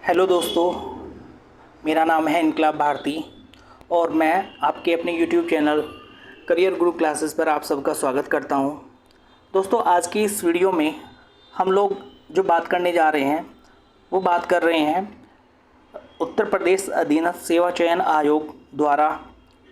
Hello दोस्तों, मेरा नाम है इनकलाब भारती और मैं आपके अपने यूट्यूब चैनल करियर गुरु क्लासेस पर आप सबका स्वागत करता हूं। दोस्तों, आज की इस वीडियो में हम लोग जो बात करने जा रहे हैं वो बात कर रहे हैं उत्तर प्रदेश अधीनस्थ सेवा चयन आयोग द्वारा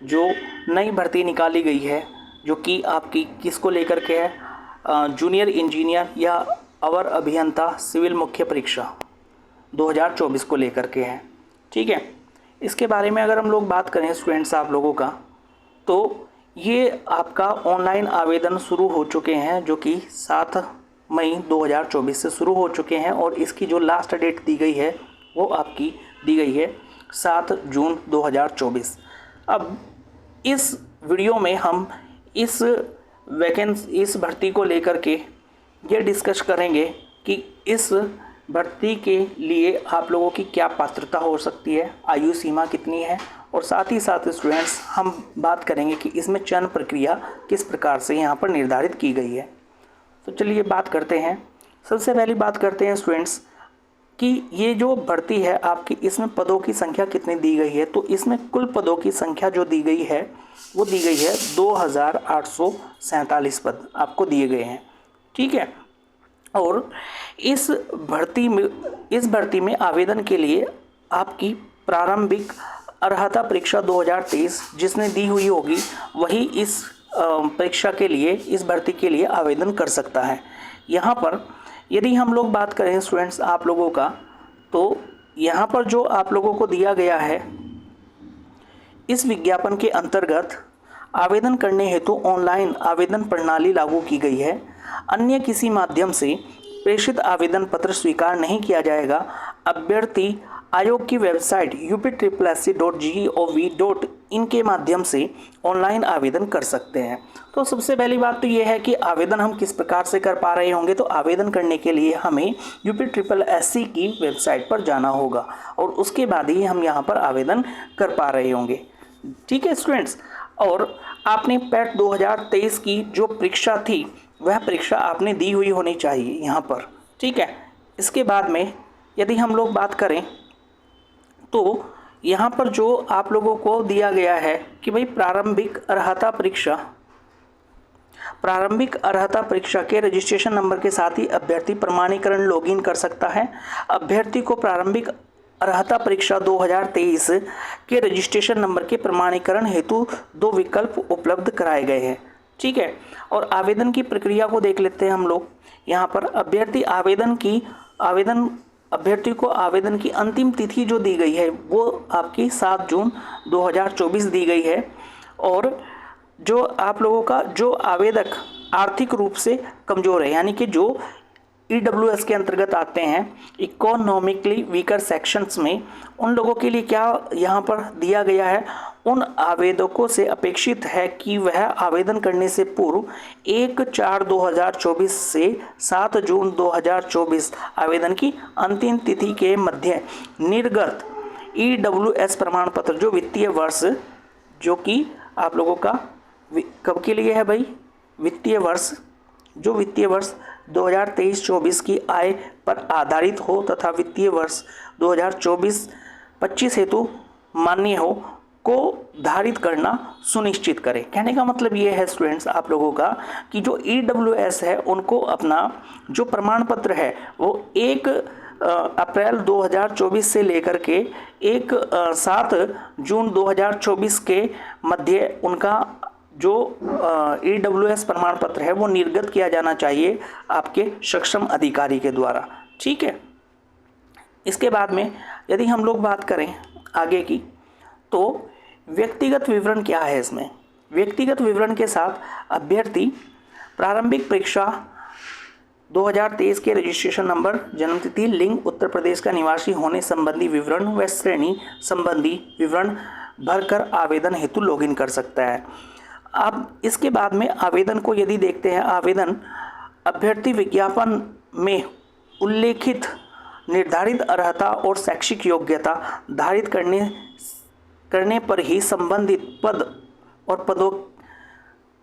जो नई भर्ती निकाली गई है, जो कि आपकी किसको लेकर के है, जूनियर इंजीनियर या अवर अभियंता सिविल मुख्य परीक्षा 2024 को लेकर के हैं। ठीक है, इसके बारे में अगर हम लोग बात करें स्टूडेंट्स आप लोगों का, तो ये आपका ऑनलाइन आवेदन शुरू हो चुके हैं, जो कि 7 मई 2024 से शुरू हो चुके हैं और इसकी जो लास्ट डेट दी गई है वो आपकी दी गई है 7 जून 2024। अब इस वीडियो में हम इस इस भर्ती को लेकर के ये डिस्कस करेंगे कि इस भर्ती के लिए आप लोगों की क्या पात्रता हो सकती है, आयु सीमा कितनी है, और साथ ही साथ स्टूडेंट्स हम बात करेंगे कि इसमें चयन प्रक्रिया किस प्रकार से यहाँ पर निर्धारित की गई है। तो चलिए बात करते हैं। सबसे पहली बात करते हैं स्टूडेंट्स कि ये जो भर्ती है आपकी, इसमें पदों की संख्या कितनी दी गई है। तो इसमें कुल पदों की संख्या जो दी गई है वो दी गई है 2847 पद आपको दिए गए हैं। ठीक है, और इस भर्ती में आवेदन के लिए आपकी प्रारंभिक अर्हता परीक्षा 2023 जिसने दी हुई होगी वही इस परीक्षा के लिए, इस भर्ती के लिए आवेदन कर सकता है। यहाँ पर यदि हम लोग बात करें स्टूडेंट्स आप लोगों का, तो यहाँ पर जो आप लोगों को दिया गया है, इस विज्ञापन के अंतर्गत आवेदन करने हेतु ऑनलाइन आवेदन प्रणाली लागू की गई है। अन्य किसी माध्यम से प्रेषित आवेदन पत्र स्वीकार नहीं किया जाएगा। अभ्यर्थी आयोग की वेबसाइट upsc.gov.in के माध्यम से ऑनलाइन आवेदन कर सकते हैं। तो सबसे पहली बात तो ये है कि आवेदन हम किस प्रकार से कर पा रहे होंगे। तो आवेदन करने के लिए हमें UPSSC की वेबसाइट पर जाना होगा और उसके बाद ही हम यहाँ पर आवेदन कर पा रहे होंगे। ठीक है स्टूडेंट्स, और आपने पैट 2023 की जो परीक्षा थी वह परीक्षा आपने दी हुई होनी चाहिए यहाँ पर। ठीक है, इसके बाद में यदि हम लोग बात करें तो यहाँ पर जो आप लोगों को दिया गया है कि भाई प्रारंभिक अर्हता परीक्षा के रजिस्ट्रेशन नंबर के साथ ही अभ्यर्थी प्रमाणीकरण लॉगिन कर सकता है। अभ्यर्थी को प्रारंभिक अर्हता परीक्षा 2023 के रजिस्ट्रेशन नंबर के प्रमाणीकरण हेतु 2 विकल्प उपलब्ध कराए गए हैं। ठीक है, और आवेदन की प्रक्रिया को देख लेते हैं हम लोग। यहाँ पर अभ्यर्थी को आवेदन की अंतिम तिथि जो दी गई है वो आपकी 7 जून 2024 दी गई है। और जो आप लोगों का जो आवेदक आर्थिक रूप से कमज़ोर है, यानी कि जो EWS के अंतर्गत आते हैं, इकोनॉमिकली वीकर सेक्शंस में, उन लोगों के लिए क्या यहाँ पर दिया गया है, उन आवेदकों से अपेक्षित है कि वह आवेदन करने से पूर्व 1/4/2024 से 7 जून 2024 आवेदन की अंतिम तिथि के मध्य निर्गत EWS प्रमाण पत्र जो वित्तीय वर्ष, जो कि आप लोगों का कब के लिए है भाई, वित्तीय वर्ष 2023-24 की आय पर आधारित हो तथा वित्तीय वर्ष 2024-25 हेतु मान्य हो को धारित करना सुनिश्चित करें। कहने का मतलब ये है स्टूडेंट्स आप लोगों का कि जो EWS है उनको अपना जो प्रमाण पत्र है वो 1 अप्रैल 2024 से लेकर के 7 जून 2024 के मध्य उनका जो EWS प्रमाण पत्र है वो निर्गत किया जाना चाहिए आपके सक्षम अधिकारी के द्वारा। ठीक है, इसके बाद में यदि हम लोग बात करें आगे की, तो व्यक्तिगत विवरण क्या है इसमें। व्यक्तिगत विवरण के साथ अभ्यर्थी प्रारंभिक परीक्षा 2023 के रजिस्ट्रेशन नंबर, जन्मतिथि, लिंग, उत्तर प्रदेश का निवासी होने संबंधी विवरण व श्रेणी संबंधी विवरण भरकर आवेदन हेतु लॉगिन कर सकता है। अब इसके बाद में आवेदन को यदि देखते हैं, आवेदन अभ्यर्थी विज्ञापन में उल्लेखित निर्धारित अर्हता और शैक्षिक योग्यता धारित करने पर ही संबंधित पद और पदों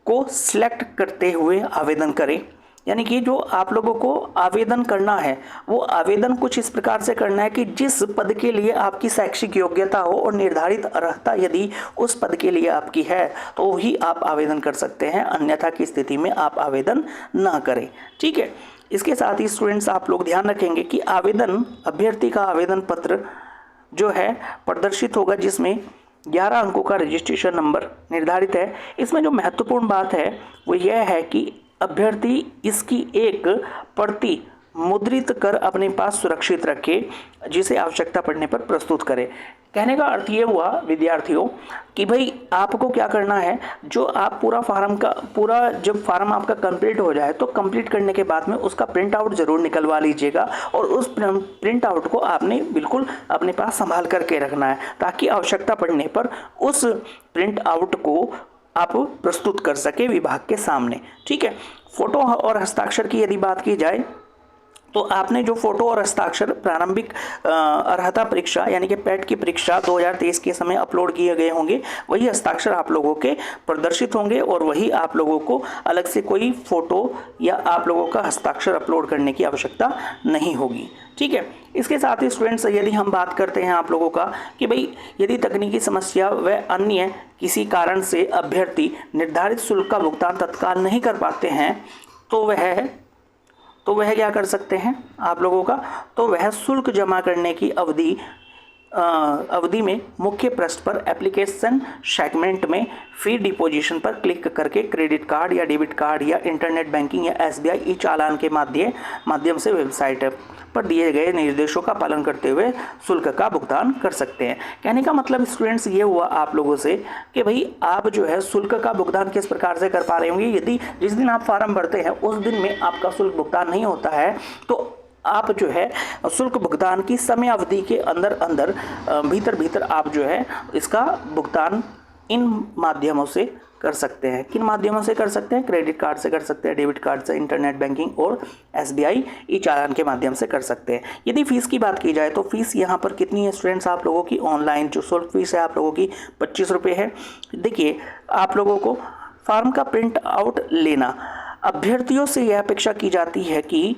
को सिलेक्ट करते हुए आवेदन करें। यानी कि जो आप लोगों को आवेदन करना है वो आवेदन कुछ इस प्रकार से करना है कि जिस पद के लिए आपकी शैक्षिक योग्यता हो और निर्धारित अर्हता यदि उस पद के लिए आपकी है तो ही आप आवेदन कर सकते हैं, अन्यथा की स्थिति में आप आवेदन ना करें। ठीक है। इसके साथ ही स्टूडेंट्स आप लोग ध्यान रखेंगे कि आवेदन अभ्यर्थी का आवेदन पत्र जो है प्रदर्शित होगा जिसमें 11 अंकों का रजिस्ट्रेशन नंबर निर्धारित है। इसमें जो महत्वपूर्ण बात है वो यह है कि अभ्यर्थी इसकी एक प्रति मुद्रित कर अपने पास सुरक्षित रखे, जिसे आवश्यकता पड़ने पर प्रस्तुत करे। कहने का अर्थ ये हुआ विद्यार्थियों कि भाई आपको क्या करना है, जो आप पूरा जब फार्म आपका कंप्लीट हो जाए तो कंप्लीट करने के बाद में उसका प्रिंट आउट जरूर निकलवा लीजिएगा और उस प्रिंट आउट को आपने बिल्कुल अपने पास संभाल करके रखना है, ताकि आवश्यकता पड़ने पर उस प्रिंट आउट को आप प्रस्तुत कर सके विभाग के सामने। ठीक है। फोटो और हस्ताक्षर की यदि बात की जाए तो आपने जो फोटो और हस्ताक्षर प्रारंभिक अर्हता परीक्षा यानी कि पैट की परीक्षा 2023 के समय अपलोड किए गए होंगे, वही हस्ताक्षर आप लोगों के प्रदर्शित होंगे और वही आप लोगों को अलग से कोई फोटो या आप लोगों का हस्ताक्षर अपलोड करने की आवश्यकता नहीं होगी। ठीक है। इसके साथ ही स्टूडेंट्स यदि हम बात करते हैं आप लोगों का कि भाई यदि तकनीकी समस्या व अन्य किसी कारण से अभ्यर्थी निर्धारित शुल्क का भुगतान तत्काल नहीं कर पाते हैं तो वह क्या कर सकते हैं आप लोगों का, तो वह शुल्क जमा करने की अवधि में मुख्य पृष्ठ पर एप्लीकेशन सेगमेंट में फी डिपोजिशन पर क्लिक करके क्रेडिट कार्ड या डेबिट कार्ड या इंटरनेट बैंकिंग या SBI ई चालान के माध्यम से वेबसाइट पर दिए गए निर्देशों का पालन करते हुए शुल्क का भुगतान कर सकते हैं। कहने का मतलब स्टूडेंट्स ये हुआ आप लोगों से कि भाई आप जो है शुल्क का भुगतान किस प्रकार से कर पा रहे होंगे। यदि जिस दिन आप फॉर्म भरते हैं उस दिन में आपका शुल्क भुगतान नहीं होता है तो आप जो है शुल्क भुगतान की समय अवधि के भीतर आप जो है इसका भुगतान इन माध्यमों से कर सकते हैं। किन माध्यमों से कर सकते हैं? क्रेडिट कार्ड से कर सकते हैं, डेबिट कार्ड से, इंटरनेट बैंकिंग और SBI ई चालान के माध्यम से कर सकते हैं। यदि फीस की बात की जाए तो फीस यहाँ पर कितनी है स्टूडेंट्स आप लोगों की? ऑनलाइन जो शुल्क फीस है आप लोगों की 25 रुपये है। देखिए आप लोगों को फॉर्म का प्रिंट आउट लेना, अभ्यर्थियों से यह अपेक्षा की जाती है कि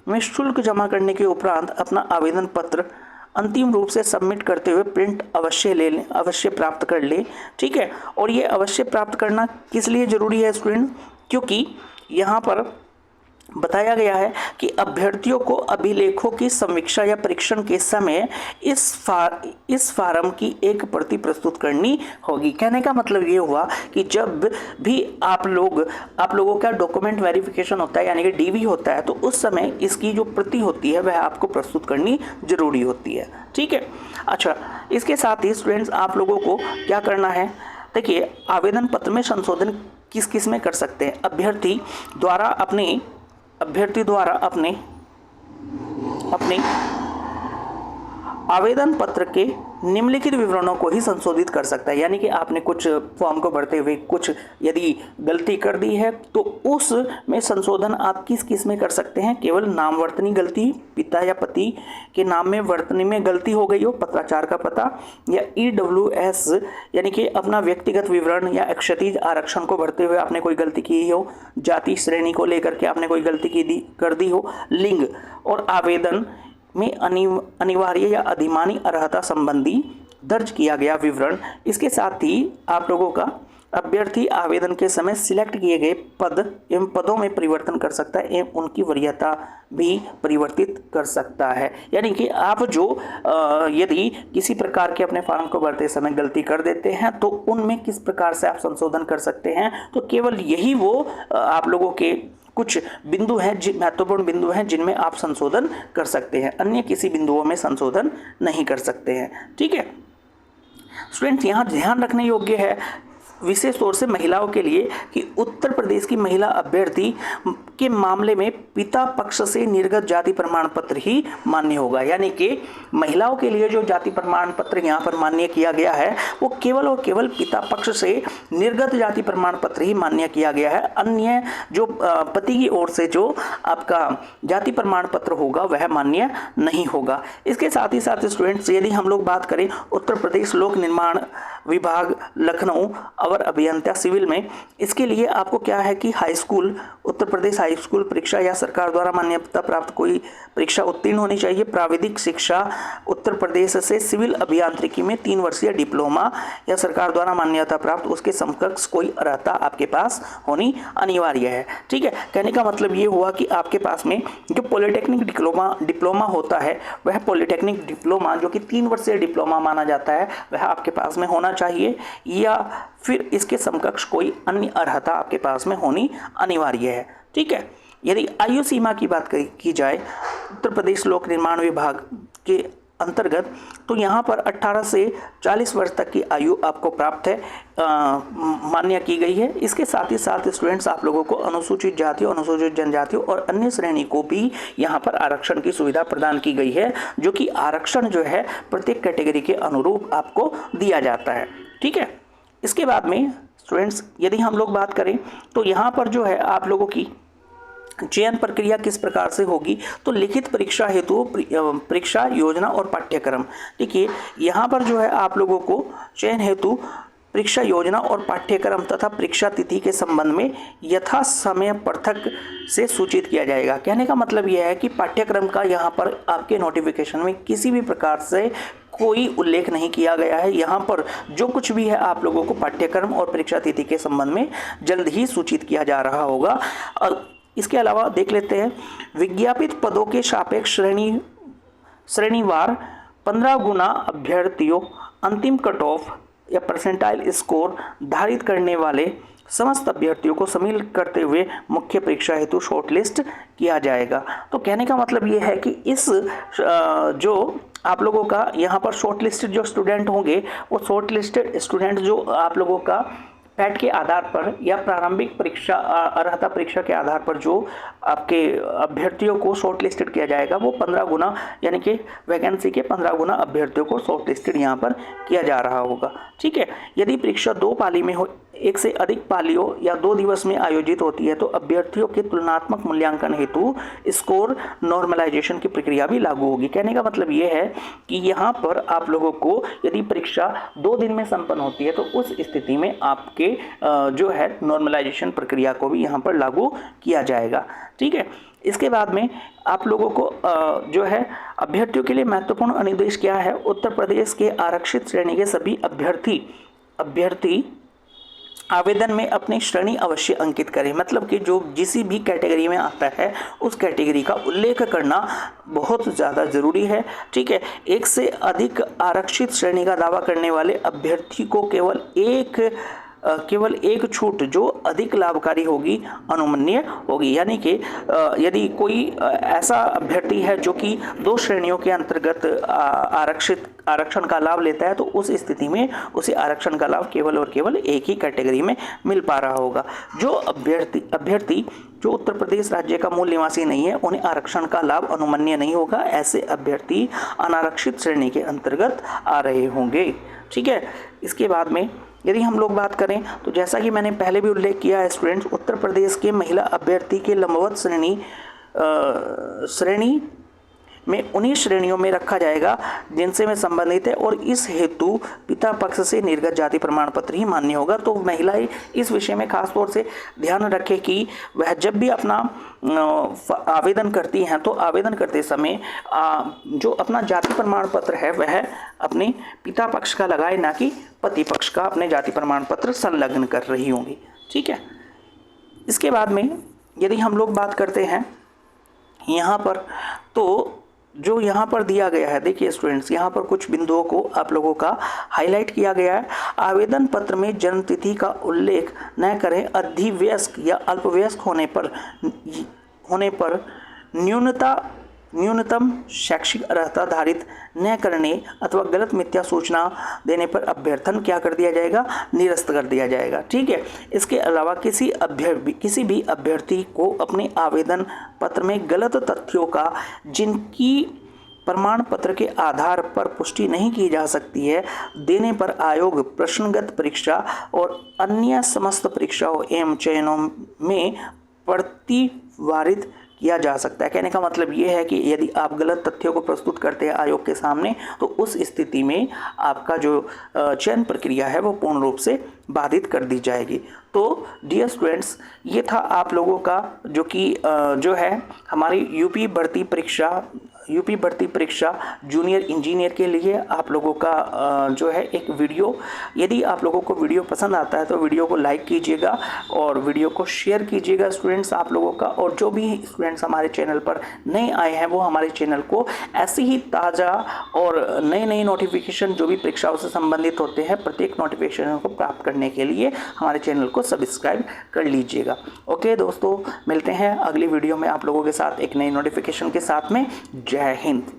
वे शुल्क जमा करने के उपरांत अपना आवेदन पत्र अंतिम रूप से सबमिट करते हुए प्रिंट अवश्य प्राप्त कर ले। ठीक है। और ये अवश्य प्राप्त करना किस लिए ज़रूरी है स्टूडेंट? क्योंकि यहाँ पर बताया गया है कि अभ्यर्थियों को अभिलेखों की समीक्षा या परीक्षण के समय इस फार्म की एक प्रति प्रस्तुत करनी होगी। कहने का मतलब ये हुआ कि जब भी आप लोगों का डॉक्यूमेंट वेरिफिकेशन होता है यानी कि DV होता है तो उस समय इसकी जो प्रति होती है वह आपको प्रस्तुत करनी जरूरी होती है। ठीक है। अच्छा, इसके साथ ही स्टूडेंट्स आप लोगों को क्या करना है? देखिए आवेदन पत्र में संशोधन किस में कर सकते हैं? अभ्यर्थी द्वारा अपने आवेदन पत्र के निम्नलिखित विवरणों को ही संशोधित कर सकता है। यानी कि आपने कुछ फॉर्म को भरते हुए कुछ यदि गलती कर दी है तो उस में संशोधन आप किस में कर सकते हैं? केवल नाम वर्तनी गलती, पिता या पति के नाम में वर्तनी में गलती हो गई हो, पत्राचार का पता, या EWS यानी कि अपना व्यक्तिगत विवरण या क्षतिज आरक्षण को भरते हुए आपने कोई गलती की हो, जाति श्रेणी को लेकर के आपने कोई गलती कर दी हो, लिंग और आवेदन में अनिवार्य या अधिमानी अर्हता संबंधी दर्ज किया गया विवरण। इसके साथ ही आप लोगों का अभ्यर्थी आवेदन के समय सिलेक्ट किए गए पद एवं पदों में परिवर्तन कर सकता है एवं उनकी वरीयता भी परिवर्तित कर सकता है। यानी कि आप जो यदि किसी प्रकार के अपने फॉर्म को भरते समय गलती कर देते हैं तो उनमें किस प्रकार से आप संशोधन कर सकते हैं? तो केवल यही वो आप लोगों के कुछ बिंदु हैं, महत्वपूर्ण बिंदु हैं जिनमें आप संशोधन कर सकते हैं, अन्य किसी बिंदुओं में संशोधन नहीं कर सकते हैं। ठीक है स्टूडेंट्स, यहाँ ध्यान रखने योग्य है विशेष तौर से महिलाओं के लिए कि उत्तर प्रदेश की महिला अभ्यर्थी के मामले में पिता पक्ष से निर्गत जाति प्रमाण पत्र ही मान्य होगा। यानी कि महिलाओं के लिए जो जाति प्रमाण पत्र यहाँ पर मान्य किया गया है वो केवल और केवल पिता पक्ष से निर्गत जाति प्रमाण पत्र ही मान्य किया गया है। अन्य जो पति की ओर से जो आपका जाति प्रमाण पत्र होगा वह मान्य नहीं होगा। इसके साथ ही साथ स्टूडेंट्स यदि हम लोग बात करें उत्तर प्रदेश लोक निर्माण विभाग लखनऊ अवर अभियंता सिविल में। इसके लिए आपको क्या है कि high school, Uttar Pradesh high school परीक्षा या सरकार द्वारा मान्यता प्राप्त कोई परीक्षा उत्तीर्ण होनी चाहिए। प्राविधिक शिक्षा उत्तर प्रदेश से सिविल अभियांत्रिकी में 3 वर्षीय डिप्लोमा या सरकार द्वारा मान्यता प्राप्त उसके समकक्ष कोई अर्हता आपके पास होनी अनिवार्य है। ठीक है, कहने का मतलब ये हुआ कि आपके पास में जो पॉलिटेक्निक डिप्लोमा होता है, वह पॉलिटेक्निक डिप्लोमा जो कि 3 वर्षीय डिप्लोमा माना जाता है, वह आपके पास में होना चाहिए या फिर इसके समकक्ष कोई अन्य अर्हता आपके पास में होनी अनिवार्य है। ठीक है, यदि आयु सीमा की बात की जाए उत्तर प्रदेश लोक निर्माण विभाग के अंतर्गत, तो यहाँ पर 18 से 40 वर्ष तक की आयु आपको प्राप्त है, मान्य की गई है। इसके साथ ही साथ स्टूडेंट्स आप लोगों को अनुसूचित जातियों, अनुसूचित जनजातियों और अन्य श्रेणी को भी यहाँ पर आरक्षण की सुविधा प्रदान की गई है, जो कि आरक्षण जो है प्रत्येक कैटेगरी के अनुरूप आपको दिया जाता है। ठीक है, इसके बाद में स्टूडेंट्स यदि हम लोग बात करें तो यहाँ पर जो है आप लोगों की चयन प्रक्रिया किस प्रकार से होगी, तो लिखित परीक्षा हेतु परीक्षा योजना और पाठ्यक्रम। देखिए यहाँ पर जो है आप लोगों को चयन हेतु परीक्षा योजना और पाठ्यक्रम तथा परीक्षा तिथि के संबंध में यथा समय पृथक से सूचित किया जाएगा। कहने का मतलब यह है कि पाठ्यक्रम का यहाँ पर आपके नोटिफिकेशन में किसी भी प्रकार से कोई उल्लेख नहीं किया गया है। यहाँ पर जो कुछ भी है आप लोगों को पाठ्यक्रम और परीक्षा तिथि के संबंध में जल्द ही सूचित किया जा रहा होगा। और इसके अलावा देख लेते हैं विज्ञापित पदों के सापेक्ष श्रेणीवार 15 गुना अभ्यर्थियों अंतिम कट ऑफ या परसेंटाइल स्कोर धारित करने वाले समस्त अभ्यर्थियों को सम्मिलित करते हुए मुख्य परीक्षा हेतु शॉर्टलिस्ट किया जाएगा। तो कहने का मतलब ये है कि इस जो आप लोगों का यहाँ पर शॉर्टलिस्टेड जो स्टूडेंट होंगे, वो शॉर्टलिस्टेड स्टूडेंट जो आप लोगों का पैट के आधार पर या प्रारंभिक परीक्षा अर्हता परीक्षा के आधार पर जो आपके अभ्यर्थियों को शॉर्ट लिस्टेड किया जाएगा, वो 15 गुना यानी कि वैकेंसी के 15 गुना अभ्यर्थियों को शॉर्ट लिस्टेड यहाँ पर किया जा रहा होगा। ठीक है, यदि परीक्षा 2 पाली में हो, 1 से अधिक पालियों या 2 दिवस में आयोजित होती है, तो अभ्यर्थियों के तुलनात्मक मूल्यांकन हेतु स्कोर नॉर्मलाइजेशन की प्रक्रिया भी लागू होगी। कहने का मतलब ये है कि यहाँ पर आप लोगों को यदि परीक्षा 2 दिन में संपन्न होती है, तो उस स्थिति में आपके जो है नॉर्मलाइजेशन प्रक्रिया को भी यहाँ पर लागू किया जाएगा। ठीक है, इसके बाद में आप लोगों को जो है अभ्यर्थियों के लिए महत्वपूर्ण अनुदेश क्या है, उत्तर प्रदेश के आरक्षित श्रेणी के सभी अभ्यर्थी आवेदन में अपनी श्रेणी अवश्य अंकित करें। मतलब कि जो जिस भी कैटेगरी में आता है उस कैटेगरी का उल्लेख करना बहुत ज़्यादा ज़रूरी है। ठीक है, 1 से अधिक आरक्षित श्रेणी का दावा करने वाले अभ्यर्थी को केवल एक छूट जो अधिक लाभकारी होगी अनुमन्य होगी। यानी कि यदि कोई ऐसा अभ्यर्थी है जो कि 2 श्रेणियों के अंतर्गत आरक्षण का लाभ लेता है, तो उस स्थिति में उसे आरक्षण का लाभ केवल और केवल एक ही कैटेगरी में मिल पा रहा होगा। जो अभ्यर्थी जो उत्तर प्रदेश राज्य का मूल निवासी नहीं है, उन्हें आरक्षण का लाभ अनुमन्य नहीं होगा। ऐसे अभ्यर्थी अनारक्षित श्रेणी के अंतर्गत आ रहे होंगे। ठीक है, इसके बाद में यदि हम लोग बात करें तो जैसा कि मैंने पहले भी उल्लेख किया है स्टूडेंट्स, उत्तर प्रदेश के महिला अभ्यर्थी के लंबवत श्रेणी में उन्हीं श्रेणियों में रखा जाएगा जिनसे में संबंधित है, और इस हेतु पिता पक्ष से निर्गत जाति प्रमाण पत्र ही मान्य होगा। तो महिलाएं इस विषय में खास तौर से ध्यान रखें कि वह जब भी अपना आवेदन करती हैं, तो आवेदन करते समय जो अपना जाति प्रमाण पत्र है वह अपने पिता पक्ष का लगाए, ना कि पति पक्ष का अपने जाति प्रमाण पत्र संलग्न कर रही होंगी। ठीक है, इसके बाद में यदि हम लोग बात करते हैं यहाँ पर, तो जो यहाँ पर दिया गया है, देखिए स्टूडेंट्स, यहाँ पर कुछ बिंदुओं को आप लोगों का हाईलाइट किया गया है। आवेदन पत्र में जन्म तिथि का उल्लेख न करें, अधिवयस्क या अल्पवयस्क होने पर न्यूनतम शैक्षिक अर्हता धारित न करने अथवा गलत मिथ्या सूचना देने पर अभ्यर्थन क्या कर दिया जाएगा, निरस्त कर दिया जाएगा। ठीक है, इसके अलावा किसी भी अभ्यर्थी को अपने आवेदन पत्र में गलत तथ्यों का जिनकी प्रमाण पत्र के आधार पर पुष्टि नहीं की जा सकती है देने पर आयोग प्रश्नगत परीक्षा और अन्य समस्त परीक्षाओं एवं चयनों में प्रतिवारित किया जा सकता है। कहने का मतलब ये है कि यदि आप गलत तथ्यों को प्रस्तुत करते हैं आयोग के सामने तो उस स्थिति में आपका जो चयन प्रक्रिया है वो पूर्ण रूप से बाधित कर दी जाएगी। तो डियर स्टूडेंट्स, ये था आप लोगों का जो है हमारी यूपी भर्ती परीक्षा जूनियर इंजीनियर के लिए आप लोगों का जो है एक वीडियो। यदि आप लोगों को वीडियो पसंद आता है तो वीडियो को लाइक कीजिएगा और वीडियो को शेयर कीजिएगा स्टूडेंट्स आप लोगों का। और जो भी स्टूडेंट्स हमारे चैनल पर नए आए हैं वो हमारे चैनल को ऐसी ही ताज़ा और नई नोटिफिकेशन जो भी परीक्षाओं से संबंधित होते हैं प्रत्येक नोटिफिकेशन को प्राप्त करने के लिए हमारे चैनल को सब्सक्राइब कर लीजिएगा। ओके दोस्तों, मिलते हैं अगली वीडियो में आप लोगों के साथ एक नई नोटिफिकेशन के साथ में। जय हिंद।